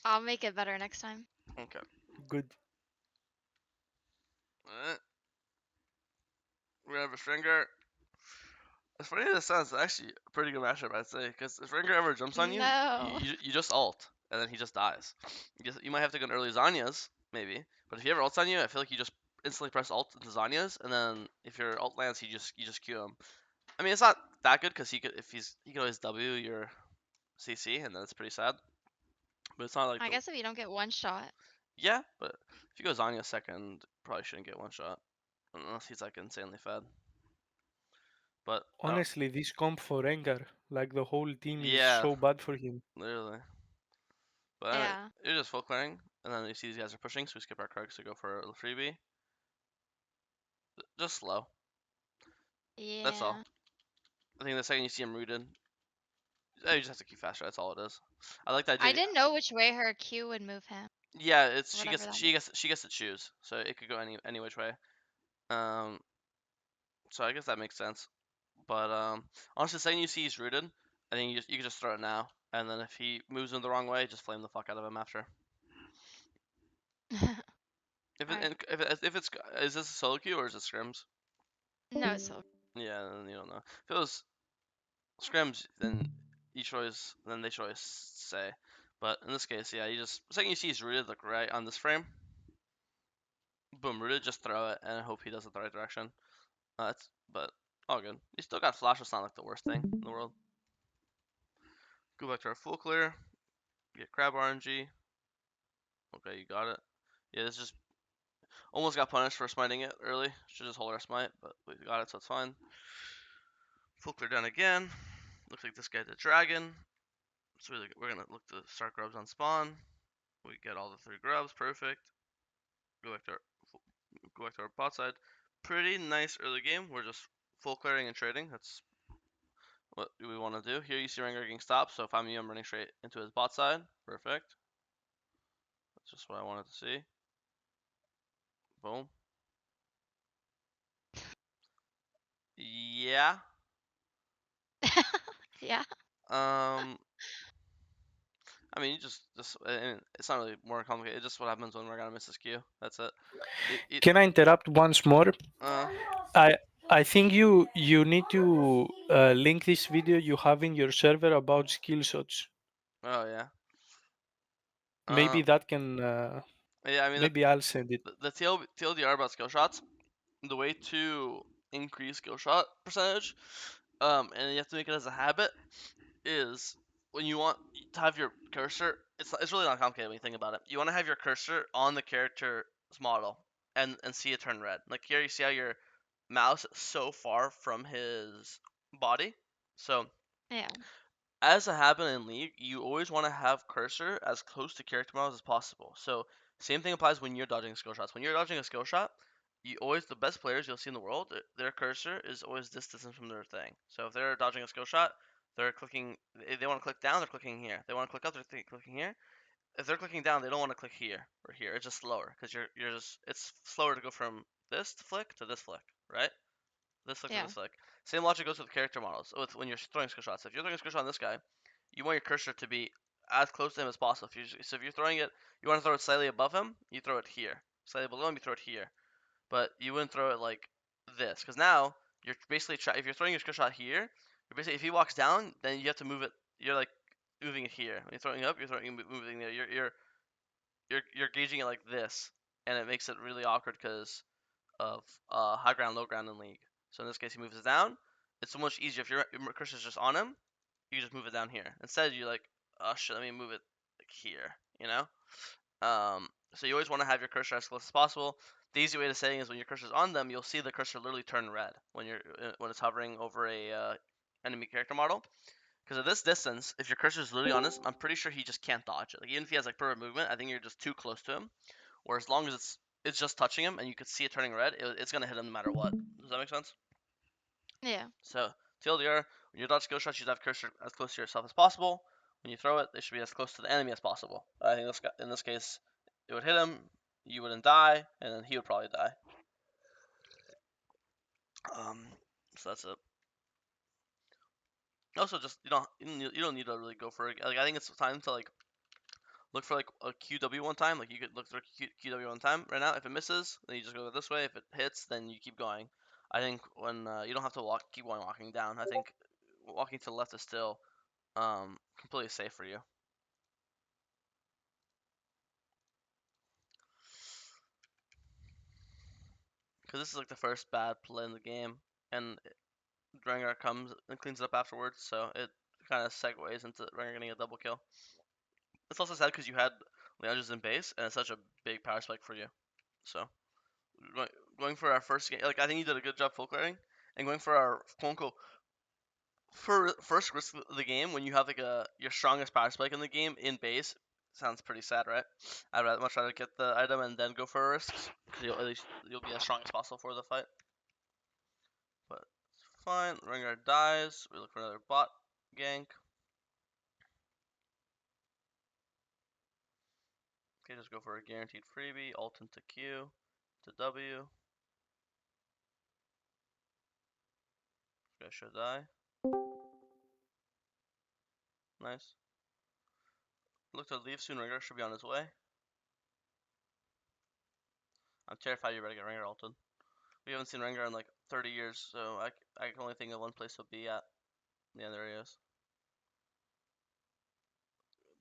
I'll make it better next time. Okay. Good. Alright. We're gonna have a Stringer. As funny as it sounds, it's actually a pretty good matchup, I'd say. Because if Rengar ever jumps on you, No. you just ult, and then he just dies. You might have to go an early Zanya's, maybe. But if he ever ults on you, I feel like you just instantly press ult into Zanya's, and then if your ult lands, you just Q him. I mean, it's not that good because he could always W your CC, and then it's pretty sad. But it's not like I the guess if you don't get one shot. yeah. But if you go Zanya second, probably shouldn't get one shot unless he's like insanely fed. But Honestly, this comp for Rengar, like the whole team is yeah, so bad for him. literally. But anyway, Yeah. you're just full clearing, and then you see these guys are pushing, so we skip our Krugs to go for a freebie. Just slow. That's all. Yeah. I think the second you see him rooted, you just have to keep faster. That's all it is. I like that I idea. didn't know which way her Q would move him. Yeah, it's Or whatever that is. she gets to choose, so it could go any which way. Um, so I guess that makes sense. But honestly, the second you see he's rooted, I think you can just throw it now, and then if he moves in the wrong way, just flame the fuck out of him after. Alright. If it's is this a solo queue or is it scrims? No, so Yeah, then you don't know. If it was scrims, then they choice say. But in this case, yeah, you just the second you see he's rooted like right on this frame, boom, rooted, just throw it and hope he does it the right direction. But all good. You still got flash. It's not like the worst thing in the world. Go back to our full clear. Get crab RNG. Okay, you got it. Yeah, this just almost got punished for smiting it early. Should just hold our smite, but we got it, so it's fine. Full clear done again. Looks like this guy's a dragon. So we're gonna look to start grubs on spawn. We get all the 3 grubs, perfect. Go back to our bot side. Pretty nice early game. We're just full clearing and trading. That's what we want to do. Here you see Rengar getting stopped, so if I'm you, I'm running straight into his bot side. Perfect. That's just what I wanted to see. Boom. Yeah. yeah. I mean, you just it's not really more complicated. It's just what happens when we're gonna miss this queue. That's it. Can I interrupt once more? Uh, I I think you need to link this video you have in your server about skill shots. oh yeah. Maybe that can. Yeah. I mean, Maybe I'll send it. the TLDR about skill shots. The way to increase skill shot percentage, and you have to make it as a habit, is when you want to have your cursor. It's really not complicated when you think about it. You want to have your cursor on the character's model and see it turn red. Like here, you see how your mouse is so far from his body. So Yeah. as a habit in League, you always want to have cursor as close to character models as possible. So same thing applies when you're dodging skill shots. When you're dodging a skill shot, you always the best players you'll see in the world, their cursor is always this distance from their thing. So if they're dodging a skill shot, they're clicking. If they want to click down, they're clicking here. They want to click up, they're clicking here. If they're clicking down, they don't want to click here or here. It's just slower because you're just it's slower to go from this flick to this flick, right? This flick to Yeah. this flick. Same logic goes with character models. With when you're throwing skill shots. If you're throwing a skill shot on this guy, you want your cursor to be as close to him as possible. So if you're throwing it, you want to throw it slightly above him, you throw it here. Slightly below him, you throw it here. But you wouldn't throw it like this, because now you're basically if you're throwing your skill shot here, you're basically if he walks down, then you have to move it. You're like moving it here. When you're throwing up, moving there. You're gauging it like this, and it makes it really awkward because of high ground, low ground in League. So in this case, he moves it down. It's so much easier if your cursor's just on him. You just move it down here. Instead, you like, oh shit, let me move it like here. You know. So you always want to have your cursor as close as possible. The easy way to setting is when your cursor's on them, you'll see the cursor literally turn red when it's hovering over a enemy character model. Because at this distance, if your cursor is literally on this, I'm pretty sure he just can't dodge it. Like even if he has like perfect movement, I think you're just too close to him. Or as long as it's just touching him and you could see it turning red, it's gonna hit him no matter what. Does that make sense? Yeah. So TLDR, when you dodge skill shots, you should have cursor as close to yourself as possible. When you throw it, they should be as close to the enemy as possible. I think in this case, it would hit him, you wouldn't die, and then he would probably die. Um, so that's it. Also, just you don't need to really go for it. Like I think it's time to like look for like a QW one time. Like you could look for QW one time right now. If it misses, then you just go this way. If it hits, then you keep going. I think when you don't have to keep on walking down. I think walking to the left is still completely safe for you. Because this is like the first bad play in the game, and rengar comes and cleans it up afterwards, so it kind of segues into rengar getting a double kill. It's also sad because you had Leandros in base, and it's such a big power spike for you. So going for our first game, like I think you did a good job full clearing, and going for our quote for first risk of the game when you have like your strongest power spike in the game in base sounds pretty sad, right? I'd much rather get the item and then go for risks because at least you'll be as strong as possible for the fight. But it's fine. Rengar dies. We look for another bot gank. Okay, just go for a guaranteed freebie. Ult into Q to W. This guy should die. Nice. Look to leave soon. Rengar should be on his way. I'm terrified you're about to get Rengar ulted. We haven't seen Rengar in like 30 years, so I can only think of one place he'll be at. Yeah, there he is.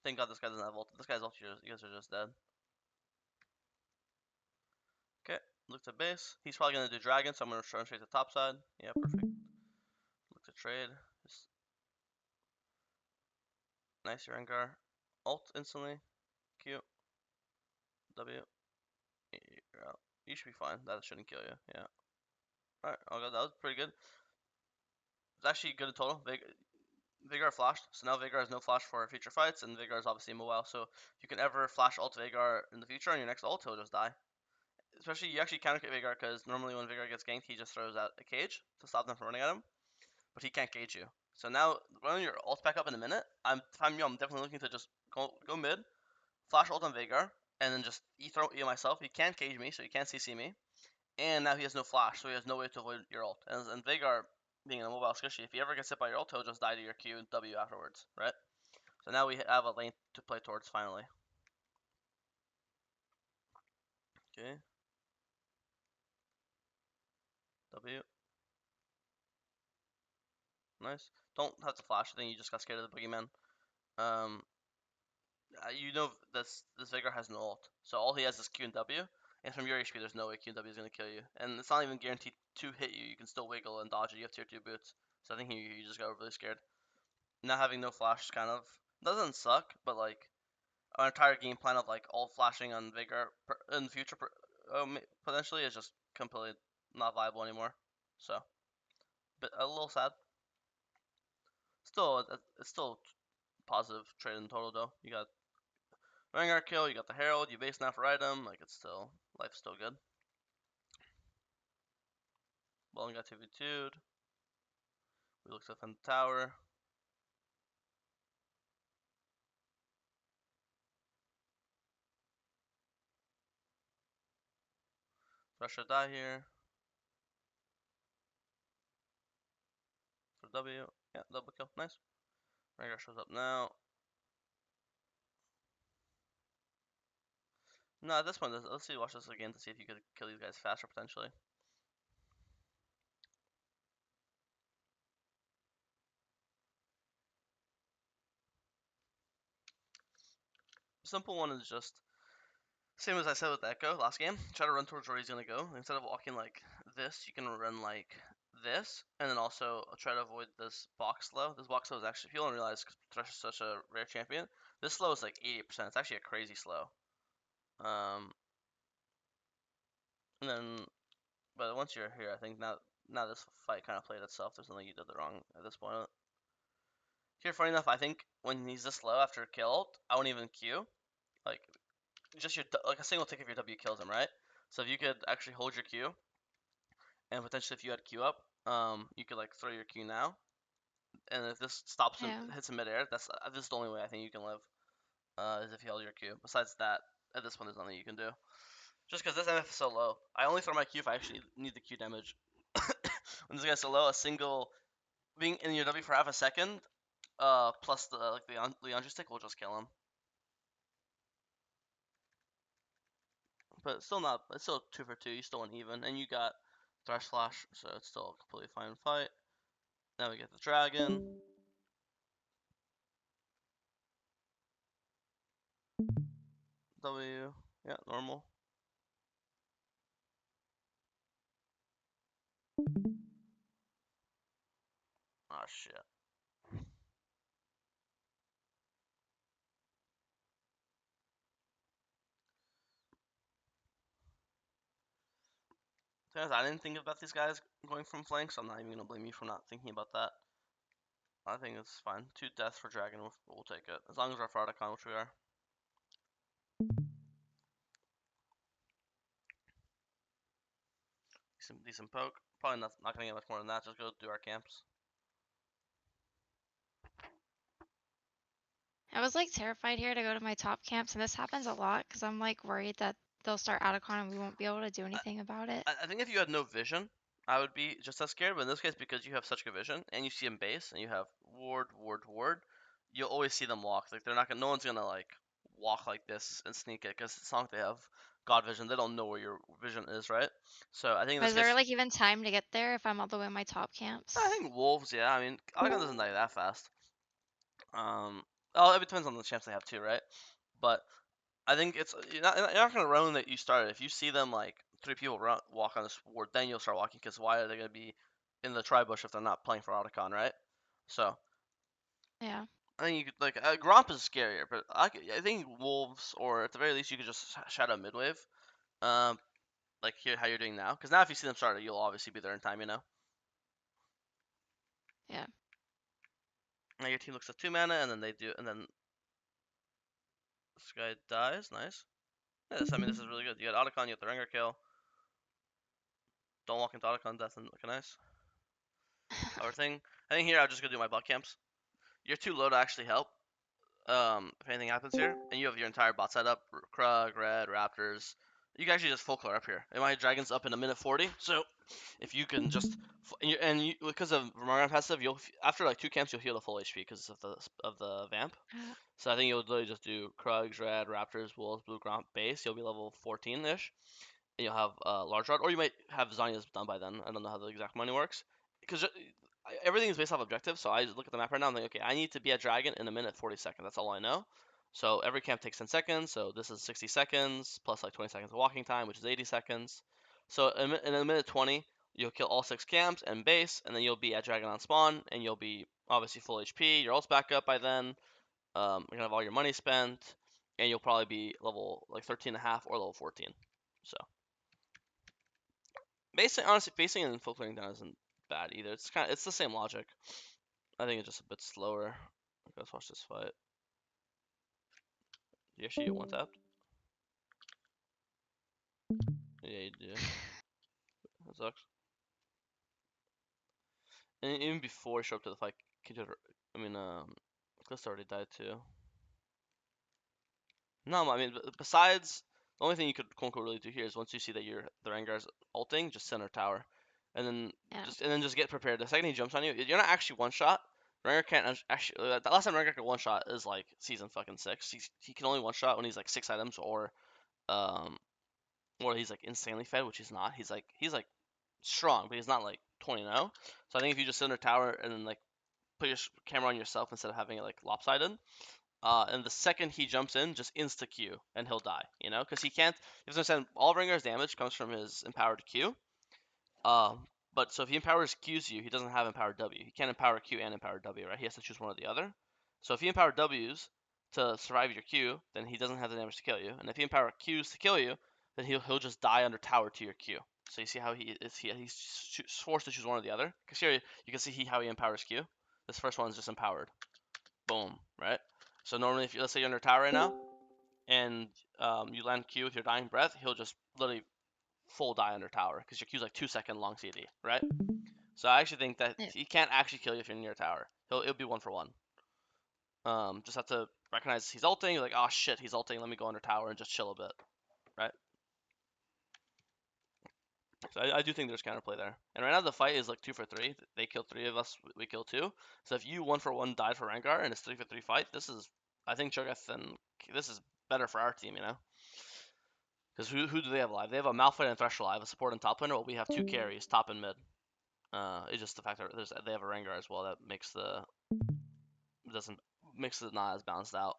Thank God this guy doesn't have ult. This guy's ult, you guys are just dead. Okay, look to base. He's probably gonna do dragon, so I'm gonna run straight to top side. Yeah, perfect. Look to trade. Just nice Rengar. Ult instantly. Q. W. You're out. You should be fine. That shouldn't kill you. Yeah. Alright, I'll go. That was pretty good. It's actually good in total. Veigar flashed, so now Veigar has no flash for future fights, and Veigar is obviously immobile, so if you can ever flash ult Veigar in the future on your next ult, he'll just die. Especially, you actually counter Veigar, because normally when Veigar gets ganked, he just throws out a cage to stop them from running at him, but he can't cage you. So now, when your ult's back up in a minute, if I'm you, I'm definitely looking to just go mid, flash ult on Veigar, and then just throw E myself. He can't cage me, so he can't CC me, and now he has no flash, so he has no way to avoid your ult. And Veigar, being a mobile squishy, if he ever gets hit by your ult, he'll just die to your Q and W afterwards, right? So now we have a lane to play towards finally. Okay. W. Nice. Don't have to flash. I think you just got scared of the boogeyman. Um, you know this Vigor has no ult, so all he has is Q and W. And from your HP, there's no way Q and W is gonna kill you. And it's not even guaranteed to hit you. You can still wiggle and dodge it. You have tier 2 boots. So I think you just got really scared. Not having no flash kind of doesn't suck, but like our entire game plan of like all flashing on Vigor in the future potentially is just completely not viable anymore. So, but a little sad. Still, it's still positive trade in total though. You got Rengar kill, you got the Herald, you base now for item, like it's still life's still good. Well, got 2v2'd. We looked up in the tower. Thresh should die here. For W. Yeah, double kill. Nice. Rengar shows up now. No, at this point, let's see, watch this again to see if you could kill these guys faster potentially. Simple one is just same as I said with Echo last game. Try to run towards where he's gonna go. Instead of walking like this, you can run like this, and then also try to avoid this box slow. This box slow is actually, people don't realize because Thresh is such a rare champion, this slow is like 80%. It's actually a crazy slow. And then, but once you're here, I think now this fight kind of played itself. There's nothing you did wrong at this point. Here, funny enough, I think when he's this low after a kill ult, I won't even Q. Like, just like a single tick of your W kills him, right? So if you could actually hold your Q, and potentially if you had Q up, you could like throw your Q now, and if this stops him, Yeah. hits him midair, this is the only way I think you can live. Is if you hold your Q. Besides that, at this point, there's nothing you can do. Just because this MF is so low, I only throw my Q if I actually need the Q damage. When this guy's so low, a single being in your W for half a second, plus the like the Leandra stick will just kill him. but it's still not. It's still 2 for 2. You still went even, and you got Thresh Flash, so it's still a completely fine fight. Now we get the dragon. W. Yeah, normal. Oh shit. To be honest, I didn't think about these guys going from flank, so I'm not even gonna blame you for not thinking about that. I think it's fine. 2 deaths for dragon, we'll take it. As long as we're for Otacon, which we are. Decent poke. Probably not gonna get much more than that. Just go do our camps. I was like terrified here to go to my top camps, and this happens a lot because I'm like worried that they'll start Atacon and we won't be able to do anything about it. I think if you had no vision, I would be just as scared. But in this case, because you have such good vision and you see them base and you have ward, you'll always see them walk. Like they're not gonna. No one's gonna like walk like this and sneak it because it's not like they have God vision. They don't know where your vision is, right? So I think in But this is there case, like even time to get there if I'm all the way in my top camps? I think wolves. Yeah, I mean, Otacon doesn't die that fast. Oh, it depends on the champs they have too, right? But I think it's you're not gonna run that you started. If you see them like 3 people walk on this ward, then you'll start walking. Because why are they gonna be in the tri bush if they're not playing for Otacon, right? So Yeah. I think you could like Gromp is scarier, but I think wolves or at the very least you could just shadow midwave, um, like here how you're doing now. Because now if you see them started, you'll obviously be there in time, you know. Yeah. Now your team looks at 2 mana, and then they do, and then this guy dies. Nice. Yeah, I mean this is really good. You got Otacon, you got the rengar kill. Don't walk into Otacon death and look nice. Our thing. I think here I'll just go do my bot camps. You're too low to actually help. If anything happens here, and you have your entire bot set up, Krug, Red, Raptors, you can actually just full clear up here. And my dragon's up in a minute 40, so if you can just because of Remargon passive, you'll after like 2 camps you'll heal the full HP because of the vamp. So I think you'll literally just do Krugs, Red, Raptors, Wolves, Blue, Gromp base. You'll be level 14 ish, and you'll have large rod, or you might have Zanya's done by then. I don't know how the exact money works, because everything is based off objective. So I just look at the map right now and think, okay, I need to be a dragon in a minute 40 seconds. That's all I know. So every camp takes 10 seconds. So this is 60 seconds plus like 20 seconds of walking time, which is 80 seconds. So in a minute 20, you'll kill all 6 camps and base, and then you'll be at dragon on spawn, and you'll be obviously full HP. Your ult's back up by then. You're gonna have all your money spent, and you'll probably be level like 13 and a half or level 14. So. Honestly, basing and full clearing down isn't bad either. It's the same logic. I think it's just a bit slower. Let's watch this fight. You actually get one tapped? Yeah, you do. That sucks. And even before you show up to the fight, I mean, Calista already died too. No, I mean, besides, the only thing you could quote unquote really do here is once you see that the Rengar's ulting, just center tower, and then Yeah. just get prepared. The second he jumps on you, you're not actually one shot. Rengar can't actually. The last time Rengar could one shot is like season fucking 6. He can only one shot when he's like 6 items um or he's like insanely fed, which he's not. He's like strong, but he's not like 20-0. So I think if you just center tower and then like put your camera on yourself instead of having it like lopsided, and the second he jumps in, just insta Q, and he'll die. You know, because he can't. You have to understand, all Ringar's damage comes from his empowered Q. But so if he empowers Qs you, he doesn't have empowered W. He can't empower Q and empower W, right? He has to choose one or the other. So if he empower Ws to survive your Q, then he doesn't have the damage to kill you. And if he empower Qs to kill you, then he'll just die under tower to your Q. So you see how he's forced to choose one or the other. Because here you can see how he empowers Q. This first one is just empowered. Boom, right? So normally, if let's say you're under tower right now, and you land Q with your dying breath, he'll just literally full die under tower because your Q's like 2-second long CD, right? So I actually think that Yeah. he can't actually kill you if you're near tower. It'll be 1-for-1. Just have to recognize he's ulting. You're like, oh shit, he's ulting. Let me go under tower and just chill a bit, right? So I do think there's counterplay there. And right now the fight is like 2-for-3. They kill 3 of us. We kill 2. So if you 1-for-1 died for Rengar and it's 3-for-3 fight, I think Cho'Gath and this is better for our team, you know. Because who do they have live? They have a Malphite and Thresh live, a support and top laner. Well, we have 2 carries, top and mid. It's just the fact that they have a rengar as well that makes it not as balanced out.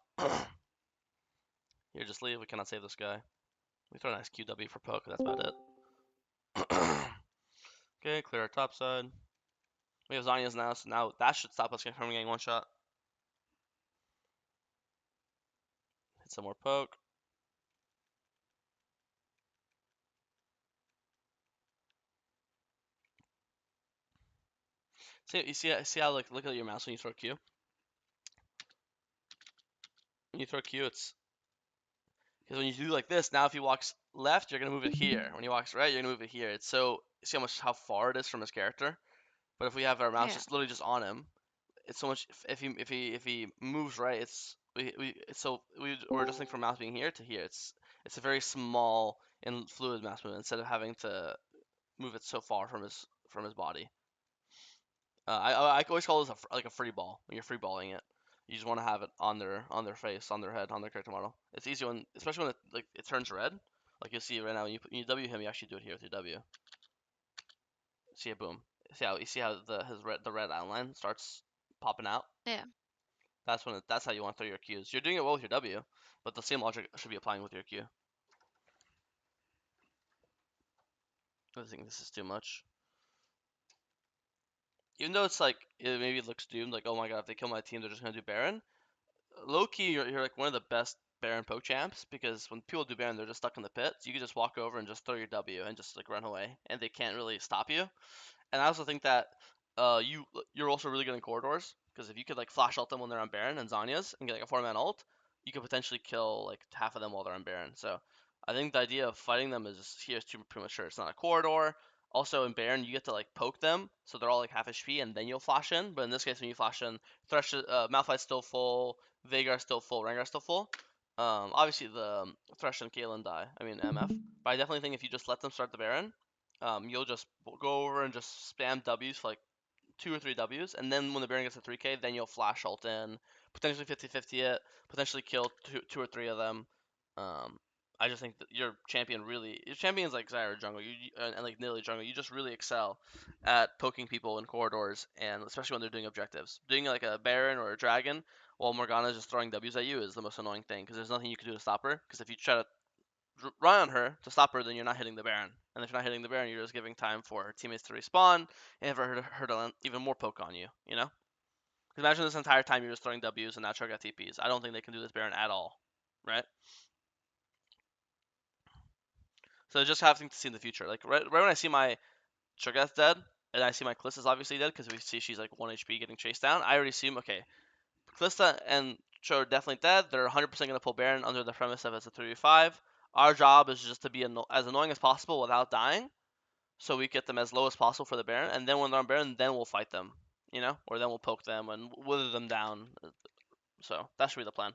Here, just leave. We cannot save this guy. We throw a nice QW for poke. That's about it. Okay, clear our top side. We have Zhonya's now, so now that should stop us from getting one shot. Hit some more poke. See how like look at your mouse when you throw Q. When you throw Q, it's because when you do like this, now if he walks left, you're gonna move it here. When he walks right, you're gonna move it here. It's so see how far it is from his character. But if we have our mouse Yeah. just literally just on him, it's so much. If he moves right, we're just like from mouse being here to here. It's a very small and fluid mouse movement instead of having to move it so far from his body. I always call this like a free ball when you're free balling it. You just want to have it on their face, on their head, on their character model. It's easy when, especially when it turns red. Like you'll see right now when you W him, you actually do it here with your W. See it, boom. See how the red outline starts popping out. Yeah. That's how you want to throw your Qs. You're doing it well with your W, but the same logic should be applying with your Q. I think this is too much. Even though it's like maybe it looks doomed, like oh my god, if they kill my team, they're just gonna do Baron. Low key, you're like one of the best Baron poke champs because when people do Baron, they're just stuck in the pit. So you can just walk over and just throw your W and just like run away, and they can't really stop you. And I also think that you're also really good in corridors because if you could like flash ult them when they're on Baron and Zanya's and get like a 4-man ult, you could potentially kill like half of them while they're on Baron. So I think the idea of fighting them is too premature. It's not a corridor. Also in Baron, you get to like poke them, so they're all like half HP, and then you'll flash in. But in this case, when you flash in, Malphite's still full, Veigar's still full, Rengar's still full. Obviously the Thresh and Kaelin die. I mean MF. But I definitely think if you just let them start the Baron, you'll just go over and just spam W's for like 2 or 3 W's, and then when the Baron gets to 3k, then you'll flash ult in, potentially 50-50 it, potentially kill two or three of them. Um, I just think that your champions like Zyra jungle, and like Nilly jungle, you just really excel at poking people in corridors, and especially when they're doing objectives. Doing like a Baron or a Dragon while Morgana is just throwing W's at you is the most annoying thing, because there's nothing you can do to stop her, because if you try to run on her to stop her, then you're not hitting the Baron. And if you're not hitting the Baron, you're just giving time for her teammates to respawn and for her to land even more poke on you, you know? Imagine this entire time you're just throwing W's and not Cho'Gath TPs. I don't think they can do this Baron at all, right? So just having to see in the future. Like, right when I see my Cho'Gath dead, and I see my Kalista is obviously dead, because we see she's like 1 HP getting chased down, I already assume, okay, Kalista and Cho are definitely dead. They're 100% going to pull Baron under the premise of it's a 3v5. Our job is just to be as annoying as possible without dying, so we get them as low as possible for the Baron, and then when they're on Baron, then we'll fight them, you know, or then we'll poke them and wither them down. So that should be the plan.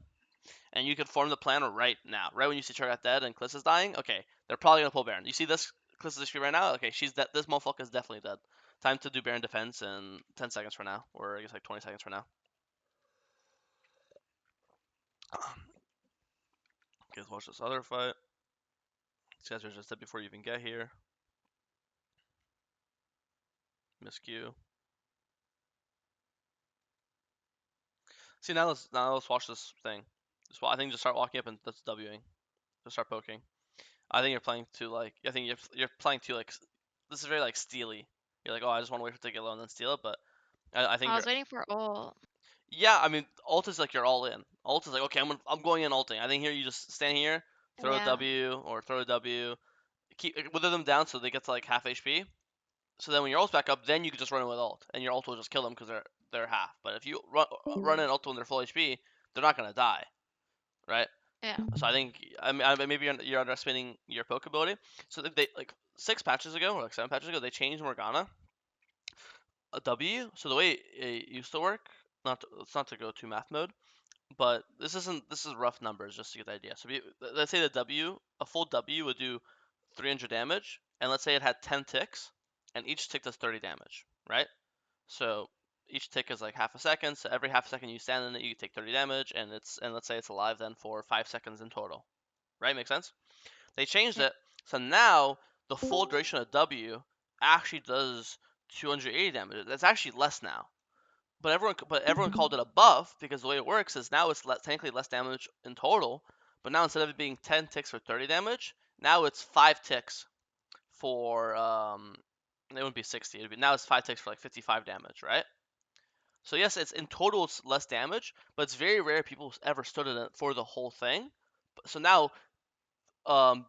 And you could form the plan right now, right when you see Cho'Gath dead and Kliss is dying. Okay, they're probably gonna pull Baron. You see this Kliss's HP right now? Okay, she's dead. This motherfucker is definitely dead. Time to do Baron defense in 10 seconds from now, or I guess like 20 seconds from now. Okay, let's watch this other fight. These guys are just dead before you even get here. Miscue. See, now let's watch this thing. I think just start walking up and that's Wing. Just start poking. I think you're playing too like. I think you're playing too like. This is very like steely. You're like, oh, I just want to wait for it to get low and then steal it. But I think I you're. was waiting for ult. Yeah, I mean, ult is like you're all in. Ult is like, okay, I'm going in ulting. I think here you just stand here, throw a Yeah. W or throw a W, keep wither them down so they get to like half HP. So then when your ult's back up, then you can just run in with ult, and your ult will just kill them because they're half. But if you run in ult when they're full HP, they're not gonna die, right? Yeah. So I think maybe you're underestimating your poke ability. So they like 6 patches ago or like 7 patches ago, they changed Morgana a W. So the way it used to work, it's not to go to math mode, but this is rough numbers just to get the idea. So let's say a full W would do 300 damage, and let's say it had 10 ticks, and each tick does 30 damage, right? So each tick is like half a second. So every half a second you stand in it, you take 30 damage, and let's say it's alive then for 5 seconds in total, right? Make sense? They changed Yeah. it, so now the full duration of W actually does 280 damage. That's actually less now. But everyone called it a buff because the way it works is now it's technically less damage in total. But now instead of it being 10 ticks for 30 damage, now it's 5 ticks for it wouldn't be 60. It'd be, now it's 5 ticks for like 55 damage, right? So yes, it's in total it's less damage, but it's very rare people ever stood in it for the whole thing. So now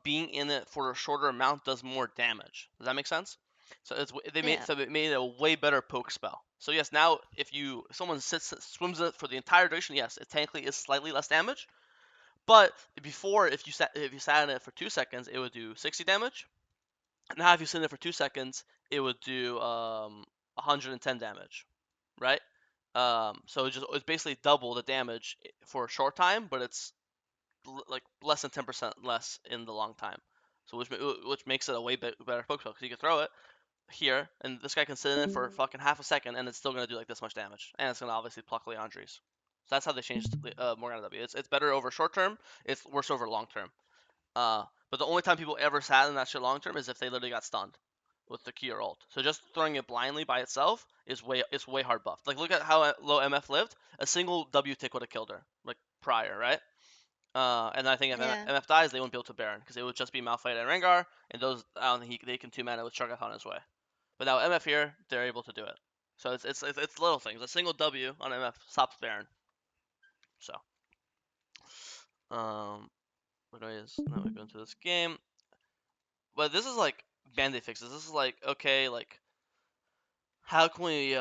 being in it for a shorter amount does more damage. Does that make sense? So Yeah. it made it a way better poke spell. So yes, now if someone swims in it for the entire duration, yes, it technically is slightly less damage. But before, if you sat in it for 2 seconds, it would do 60 damage. Now if you sit in it for 2 seconds, it would do 110 damage, right? So it's basically double the damage for a short time, but it's like less than 10% less in the long time. So which makes it a way better Pokeball because you can throw it here, and this guy can sit in it for fucking half a second, and it's still gonna do like this much damage, and it's gonna obviously pluck Leandries. So that's how they changed Morgana W. It's better over short term. It's worse over long term. But the only time people ever sat in that shit long term is if they literally got stunned with the Q or ult. So just throwing it blindly by itself is way hard buffed. Like look at how low MF lived. A single W tick would have killed her like prior, right? And I think if Yeah. MF dies, they wouldn't be able to Baron because it would just be Malphite and Rengar, and those I don't think they can 2 mana with Cho'Gath on his way. But now MF here, they're able to do it. So it's little things. A single W on MF stops Baron. So anyways, now we go into this game. But this is like band-aid fixes. This is like okay, like how can we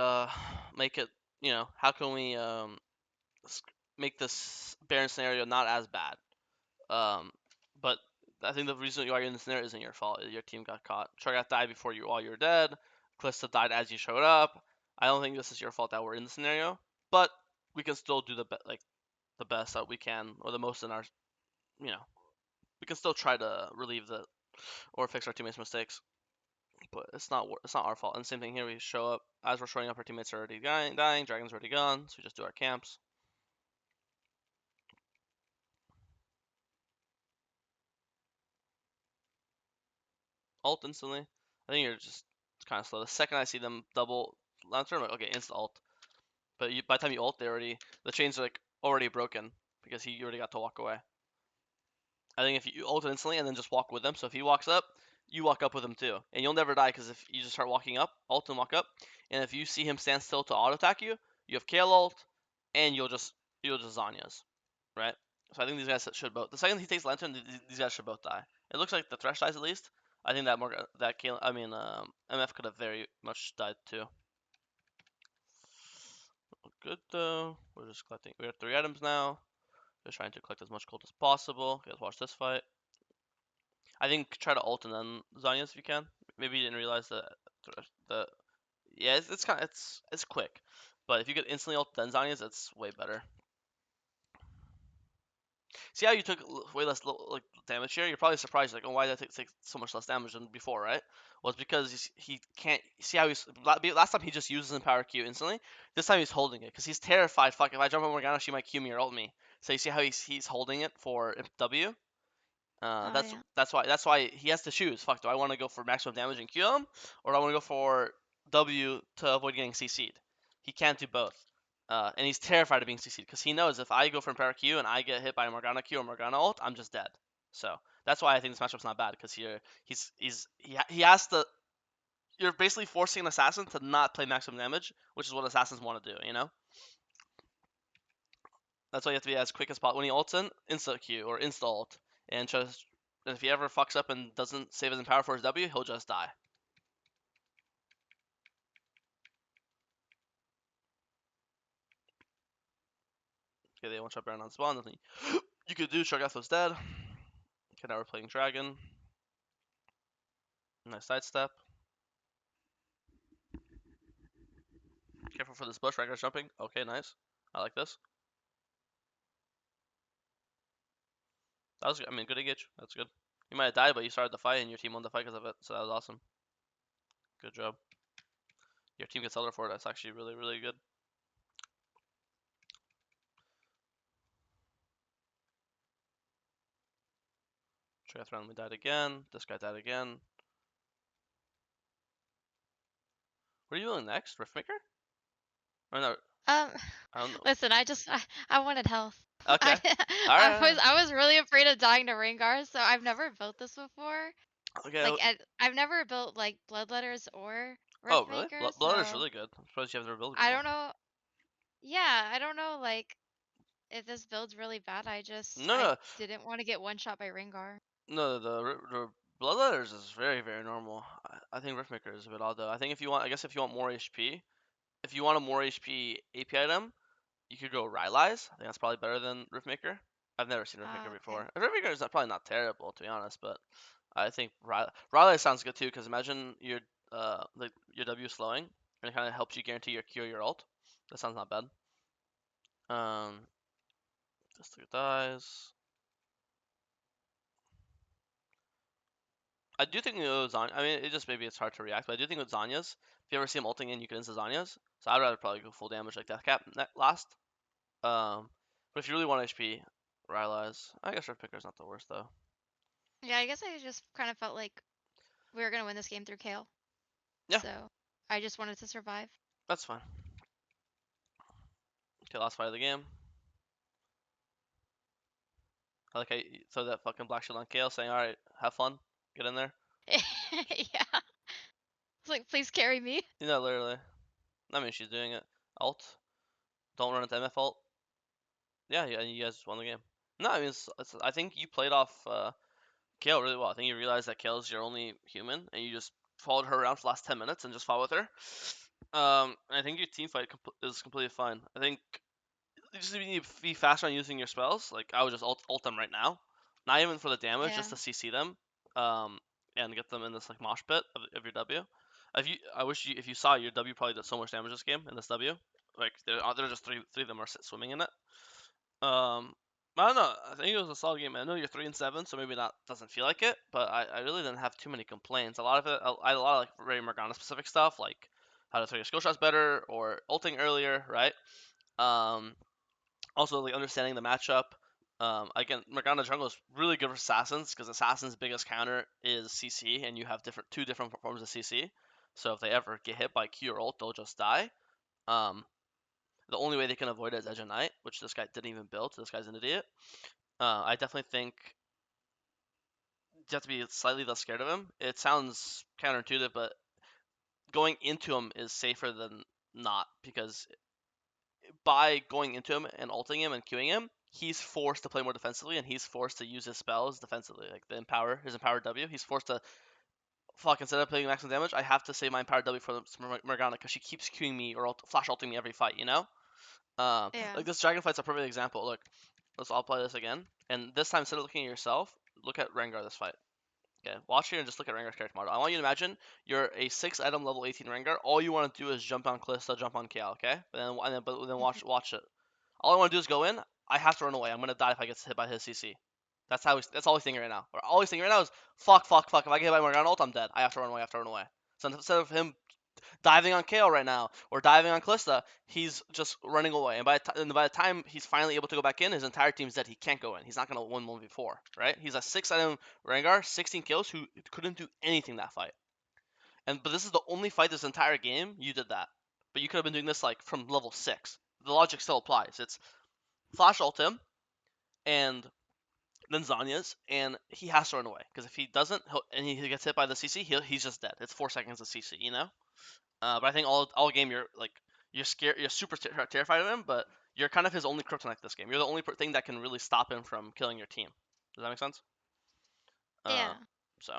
make it? How can we make this Baron scenario not as bad? But I think the reason you are in this scenario isn't your fault. Your team got caught. Cho'Gath died before you while you were dead. Kalista died as you showed up. I don't think this is your fault that we're in the scenario, but we can still do the best that we can, or the most in our, you know, we can still try to relieve the or fix our teammates' mistakes. But it's not our fault. And same thing here. We show up as we're showing up. Our teammates are already dying. Dragon's already gone. So we just do our camps. Ult instantly. I think you're just kind of slow. The second I see them double Lancer, I'm like, okay, instant ult. But by the time you ult, the chains are like already broken because you already got to walk away. I think if you ult instantly and then just walk with them, so if he walks up, you walk up with him too, and you'll never die because if you just start walking up, ult and walk up, and if you see him stand still to auto attack you, you have KL ult, and you'll just Zanyas, right? So I think these guys should both. The second he takes Lantern, these guys should both die. It looks like the Thresh dies at least. I think that MF could have very much died too. Good though. We're just collecting. We have 3 items now. Just trying to collect as much gold as possible. Guys, watch this fight. I think try to ult and then Zanyas if you can. Maybe you didn't realize the yeah, it's kind of it's quick, but if you could instantly ult then Zanyas, it's way better. See how you took way less like damage here? You're probably surprised, like, oh, why did I take so much less damage than before, right? Well, it's because he can't see how he's last time he just uses Empower Q instantly. This time he's holding it because he's terrified. Fuck, if I jump on Morgana, she might Q me or ult me. So you see how he's holding it for W. Oh That's yeah. that's why he has to choose. Fuck, do I want to go for maximum damage and Q him, or do I want to go for W to avoid getting CC'd? He can't do both. And he's terrified of being CC'd because he knows if I go for Empower Q and I get hit by a Morgana Q or Morgana ult, I'm just dead. So that's why I think this matchup's not bad because here he has to. You're basically forcing an assassin to not play maximum damage, which is what assassins want to do. That's why you have to be as quick as possible. When he ults in, insta Q or insta ult, and if he ever fucks up and doesn't save his empower for his W, he'll just die. Okay, they one shot Baron on spawn. Nothing you could do. Cho'Gath was dead. Okay, now we're playing Dragon. Nice sidestep. Careful for this bush. Rengar's jumping. Okay, nice. I like this. That was, I mean, good engage. That's good. You might have died, but you started the fight, and your team won the fight because of it. So that was awesome. Good job. Your team gets Elder for it. That's actually really, really good. Triath randomly died again. This guy died again. What are you doing next? Riftmaker? Or no, Um, I don't know. listen, I wanted health. Okay. I Alright. I was really afraid of dying to rengar, so I've never built this before. Okay. Like, I've never built like bloodletters or Oh, really? riftmaker, Blood is so really good. I'm surprised you haven't ever built it I before. don't know. Yeah, I don't know. Like, if this build's really bad, No, I no, didn't want to get one shot by rengar. no. The blood letters is very, very normal. I think Riftmaker is a bit odd though. I think if you want, I guess if you want more HP, if you want a more HP AP item, you could go Rylai's. I think that's probably better than Riftmaker. I've never seen Riftmaker Ah, okay. before. Riftmaker is probably not terrible to be honest, but I think Rylai sounds good too because imagine like your W slowing and it kind of helps you guarantee your Q or your ult. That sounds not bad. This dude dies. I do think with Zanya, I mean, it just maybe it's hard to react, but I do think with Zanya's, if you ever see him ulting in, you can insta Zanya's. So I'd rather probably go full damage like Death Cap last. But if you really want HP, Rylai's. I guess Riftpicker's not the worst though. Yeah, I guess I just kind of felt like we were gonna win this game through Kale, Yeah, so I just wanted to survive. that's fine. Okay, last fight of the game. I like how you throw that fucking black shield on Kale, saying, "All right, have fun, get in there." Yeah, it's like, please carry me. You know, literally. I mean, she's doing it. Ult. Don't run into MF ult. Yeah, yeah, you guys won the game. No, I mean, I think you played off Kale really well. I think you realized that Kale's your only human, and you just followed her around for the last 10 minutes and just fought with her. I think your team fight is completely fine. I think you just need to be faster on using your spells. Like I would just ult them right now, not even for the damage, Yeah, just to CC them, and get them in this like mosh pit of your W. I wish if you saw your W probably did so much damage this game in this W. Like there are just three of them are swimming in it. Um, I don't know. I think it was a solid game. I know you're 3-7, so maybe that doesn't feel like it, but I really didn't have too many complaints. A lot of it, I had a lot of like very Morgana specific stuff, like how to throw your skill shots better or ulting earlier, right? Um, Also like understanding the matchup. Again, Morgana jungle is really good for assassins because assassins' biggest counter is CC, and you have two different forms of CC. So if they ever get hit by Q or ult, they'll just die. Um, the only way they can avoid it is Edge of Night, which this guy didn't even build. So this guy's an idiot. I definitely think you have to be slightly less scared of him. It sounds counterintuitive, but going into him is safer than not because by going into him and ulting him and queuing him, he's forced to play more defensively and he's forced to use his spells defensively, like his empowered W. He's forced to instead of playing maximum damage, I have to save my empowered W for Morgana because she keeps queuing me or flash ulting me every fight. yeah, Like this dragon fight's a perfect example. Look, I'll play this again, and this time instead of looking at yourself, look at Rengar this fight. Okay, watch here and just look at Rengar's character model. I want you to imagine you're a 6 item level 18 Rengar. All you want to do is jump on Kalista, jump on KL, okay? But then mhm, watch it. All I want to do is go in. I have to run away. I'm gonna die if I get hit by his CC. That's all he's thinking right now. All he's thinking right now is fuck, fuck, fuck. If I get hit by Morgana ult, I'm dead. I have to run away. I have to run away. So instead of him diving on Kale right now or diving on Kalista, he's just running away. And by the time he's finally able to go back in, his entire team's dead. He can't go in. He's not gonna win 1v4, right? He's a 6 item Rengar, 16 kills, who couldn't do anything that fight. But this is the only fight this entire game you did that. But you could have been doing this like from level 6. The logic still applies. It's flash ult him and then Zanya's, and he has to run away because if he doesn't, and he gets hit by the CC, he's just dead. It's 4 seconds of CC, you know. But I think all game you're scared, you're super terrified of him, but you're kind of his only kryptonite this game. You're the only thing that can really stop him from killing your team. Does that make sense? Uh, yeah, so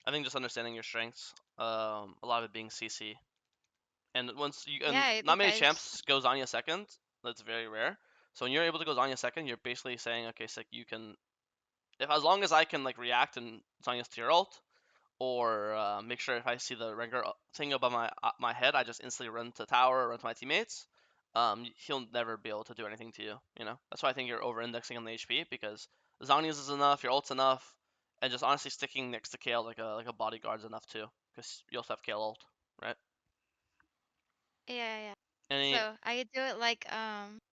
I think just understanding your strengths, a lot of it being CC, and yeah. I not think many I just champs go Zanya second. That's very rare. So when you're able to go Zanya second, you're basically saying, okay, so you can, if as long as I can like react and Zanya's to your ult, or make sure if I see the Rengar thing above my head, I just instantly run to tower or run to my teammates. He'll never be able to do anything to you. You know, that's why I think you're over-indexing on the HP because Zhonya's is enough, your ult's enough, and just honestly sticking next to Kale like a bodyguard's enough too, because you also have Kale ult, right? yeah, yeah. Any So I could do it like